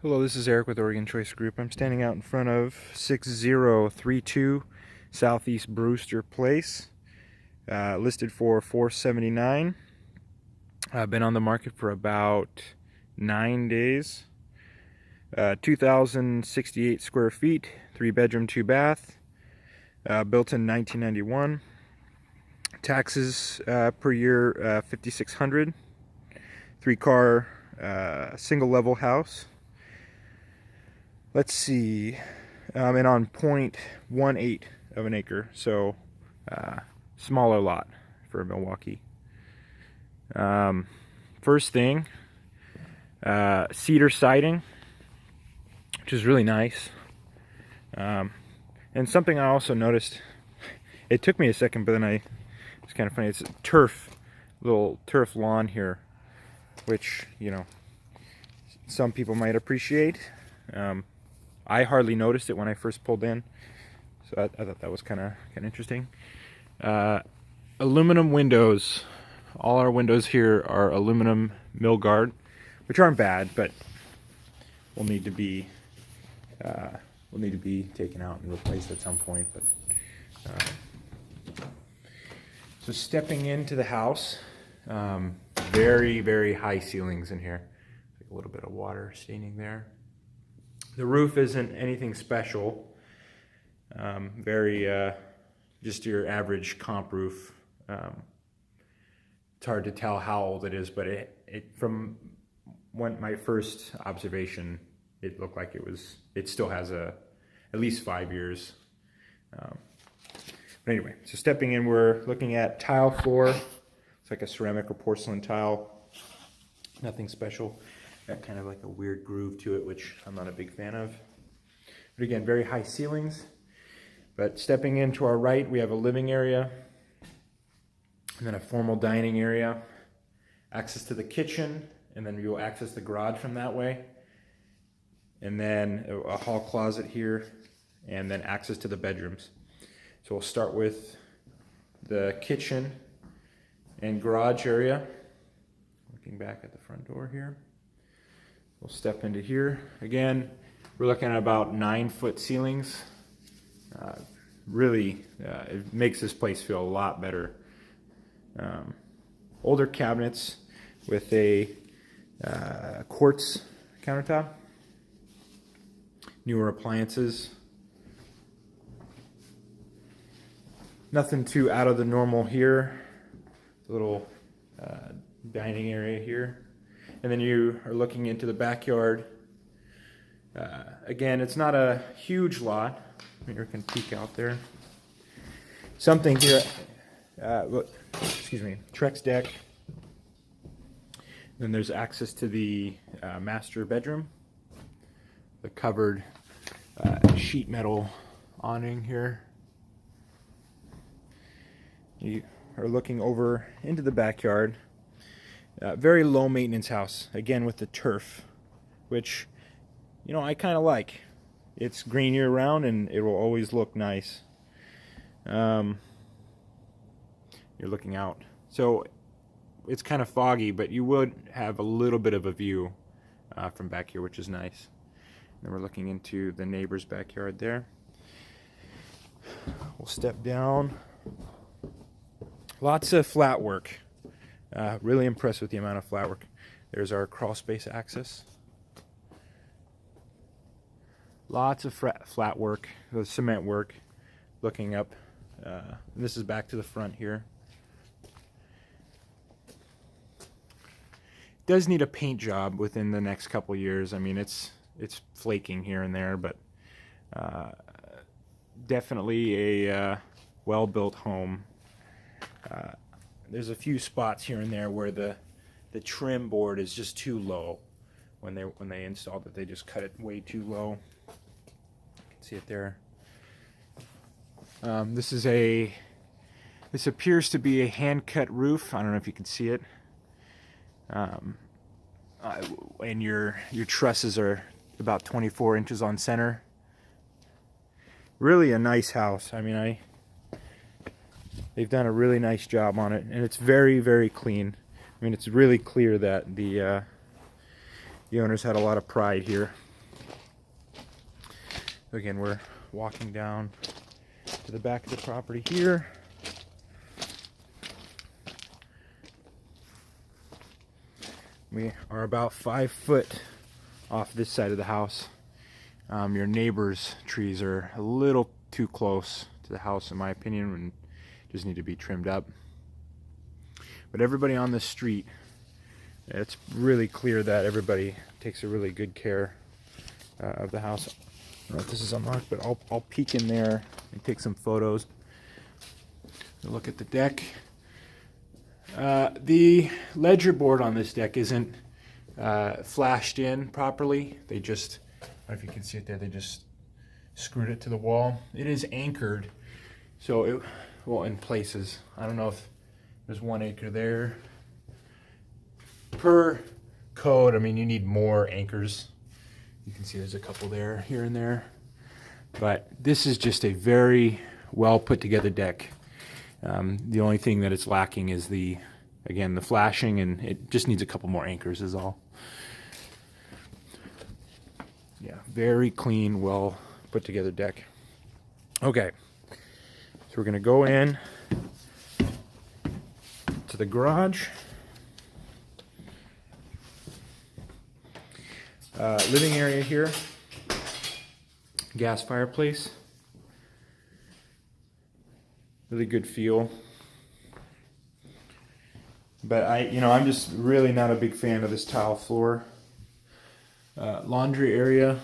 Hello, this is Eric with Oregon Choice Group. I'm standing out in front of 6032 Southeast Brewster Place, listed for $479. I've been on the market for about 9 days. 2,068 square feet, 3-bedroom, 2-bath, built in 1991. Taxes per year, $5,600. 3-car, single-level house. Let's see, and on 0.18 of an acre, so smaller lot for Milwaukee. First thing, cedar siding, which is really nice. And something I also noticed, it took me a second, but then it's kind of funny, it's a little turf lawn here, which, you know, some people might appreciate. I hardly noticed it when I first pulled in, so I thought that was kind of interesting. Aluminum windows. All our windows here are aluminum mill guard, which aren't bad, but will need to be taken out and replaced at some point. But so stepping into the house, very, very high ceilings in here. Like a little bit of water staining there. The roof isn't anything special. Just your average comp roof. It's hard to tell how old it is, but from my first observation, it looked like it still has at least 5 years. But anyway, so stepping in, we're looking at tile floor. It's like a ceramic or porcelain tile. Nothing special. Got kind of like a weird groove to it, which I'm not a big fan of. But again, very high ceilings. But stepping into our right, we have a living area, and then a formal dining area, access to the kitchen, and then you'll access the garage from that way. And then a hall closet here, and then access to the bedrooms. So we'll start with the kitchen and garage area. Looking back at the front door here. We'll step into here. Again, we're looking at about 9-foot ceilings. Really, it makes this place feel a lot better. Older cabinets with a quartz countertop. Newer appliances. Nothing too out of the normal here. A little dining area here. And then you are looking into the backyard. Again, it's not a huge lot. You can peek out there. Something here, Trex deck. Then there's access to the master bedroom. The covered sheet metal awning here. You are looking over into the backyard. Very low maintenance house, again with the turf, which, you know, I kind of like. It's green year round and it will always look nice. You're looking out. So it's kind of foggy, but you would have a little bit of a view from back here, which is nice. And then we're looking into the neighbor's backyard there. We'll step down. Lots of flat work. Really impressed with the amount of flat work. There's our crawl space access. Lots of flat work, the cement work. Looking up. This is back to the front here. Does need a paint job within the next couple years. I mean, it's flaking here and there, but definitely a well-built home. There's a few spots here and there where the trim board is just too low. When they installed it, they just cut it way too low. You can see it there. This appears to be a hand-cut roof. I don't know if you can see it. And your trusses are about 24 inches on center. Really a nice house. I mean, they've done a really nice job on it, and it's very, very clean. I mean, it's really clear that the owners had a lot of pride here. So again, we're walking down to the back of the property here. We are about 5 foot off this side of the house. Your neighbor's trees are a little too close to the house, in my opinion, and just need to be trimmed up. But everybody on this street, it's really clear that everybody takes a really good care of the house. I don't know if this is unlocked, but I'll peek in there and take some photos. Look at the deck. The ledger board on this deck isn't flashed in properly. They just, I don't know if you can see it there, they just screwed it to the wall. It is anchored, so it, well, in places. I don't know if there's 1 anchor there. Per code, I mean, you need more anchors. You can see there's a couple there, here and there. But this is just a very well put together deck. The only thing that it's lacking is again, the flashing, and it just needs a couple more anchors is all. Yeah, very clean, well put together deck. Okay, so we're gonna go in to the garage. Living area here, gas fireplace, really good feel. But I'm just really not a big fan of this tile floor. Laundry area.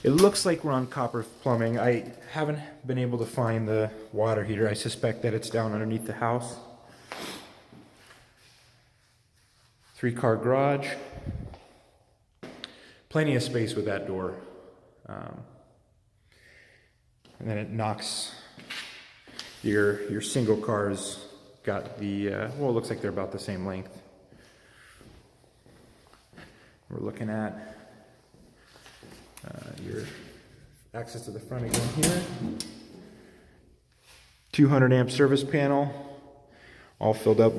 It looks like we're on copper plumbing. I haven't been able to find the water heater. I suspect that it's down underneath the house. 3-car garage. Plenty of space with that door. And then it knocks your single cars. Got the, well, it looks like they're about the same length. We're looking at your access to the front again here. 200 amp service panel, all filled up.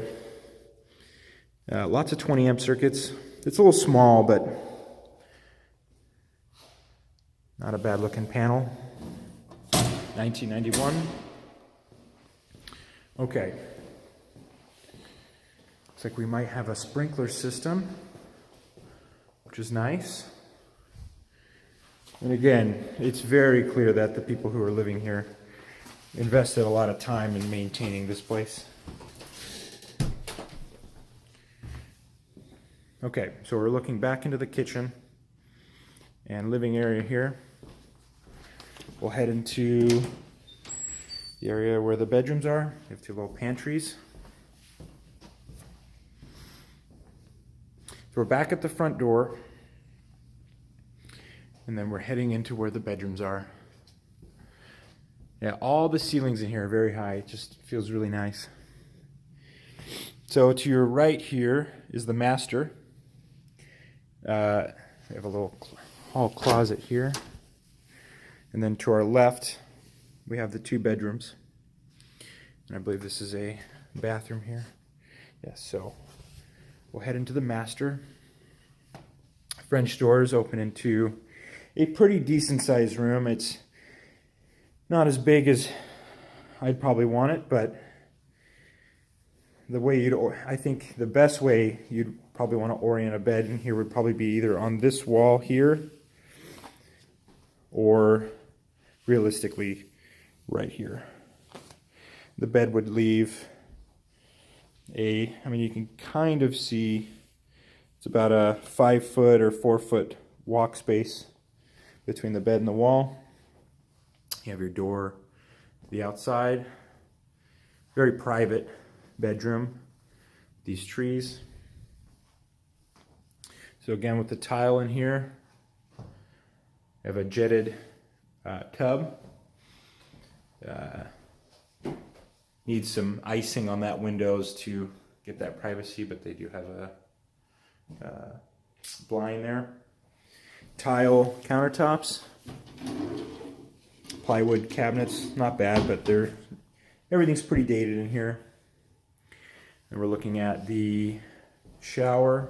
Lots of 20 amp circuits. It's a little small, but not a bad looking panel. 1991. Okay. Looks like we might have a sprinkler system, which is nice. And again, it's very clear that the people who are living here invested a lot of time in maintaining this place. Okay, so we're looking back into the kitchen and living area here. We'll head into the area where the bedrooms are. We have 2 little pantries. So we're back at the front door, and then we're heading into where the bedrooms are. Yeah, all the ceilings in here are very high. It just feels really nice. So to your right here is the master. We have a little hall closet here. And then to our left, we have the 2 bedrooms. And I believe this is a bathroom here. Yes, so we'll head into the master. French doors open into a pretty decent sized room. It's not as big as I'd probably want it, but the way I think the best way you'd probably want to orient a bed in here would probably be either on this wall here, or realistically right here. The bed would leave you can kind of see it's about a 5 foot or 4 foot walk space between the bed and the wall. You have your door to the outside. Very private bedroom. These trees. So again, with the tile in here, I have a jetted tub. Needs some icing on that windows to get that privacy, but they do have a blind there. Tile countertops. Plywood cabinets, not bad, but everything's pretty dated in here. And we're looking at the shower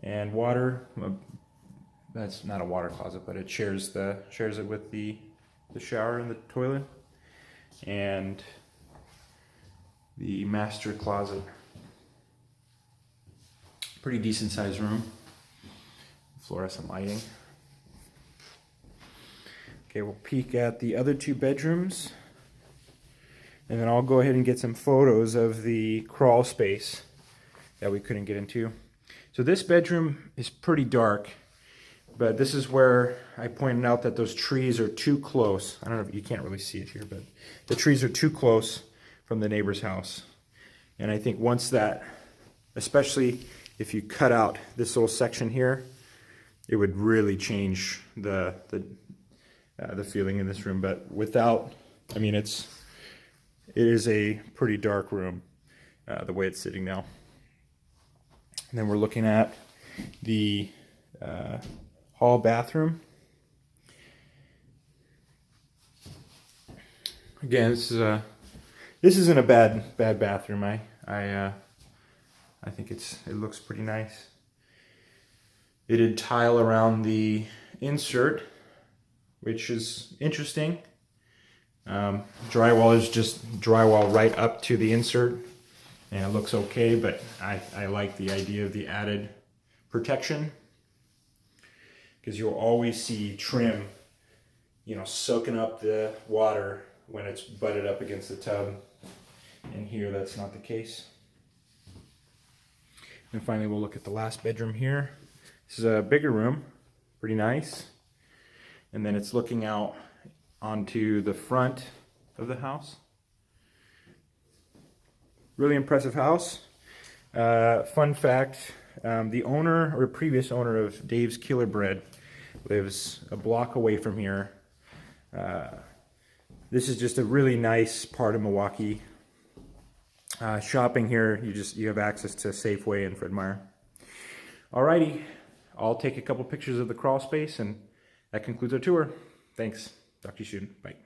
and water. that's not a water closet, but it shares it with the shower and the toilet, and the master closet. Pretty decent sized room. Fluorescent lighting. Okay, we'll peek at the other two bedrooms, and then I'll go ahead and get some photos of the crawl space that we couldn't get into. So this bedroom is pretty dark, but this is where I pointed out that those trees are too close. I don't know if you can't really see it here, but the trees are too close from the neighbor's house. And I think once that, especially if you cut out this little section here, it would really change the feeling in this room. But without, I mean, it is a pretty dark room the way it's sitting now. And then we're looking at the hall bathroom. Again, this isn't a bad bathroom. I think it looks pretty nice. They did tile around the insert, which is interesting. Drywall is just drywall right up to the insert, and it looks okay, but I like the idea of the added protection, because you'll always see trim, soaking up the water when it's butted up against the tub, and here that's not the case. And finally, we'll look at the last bedroom here. This is a bigger room, pretty nice. And then it's looking out onto the front of the house. Really impressive house. Fun fact, the owner or previous owner of Dave's Killer Bread lives a block away from here. This is just a really nice part of Milwaukee. Shopping here, you have access to Safeway and Fred Meyer. Alrighty, I'll take a couple pictures of the crawl space, and that concludes our tour. Thanks. Talk to you soon. Bye.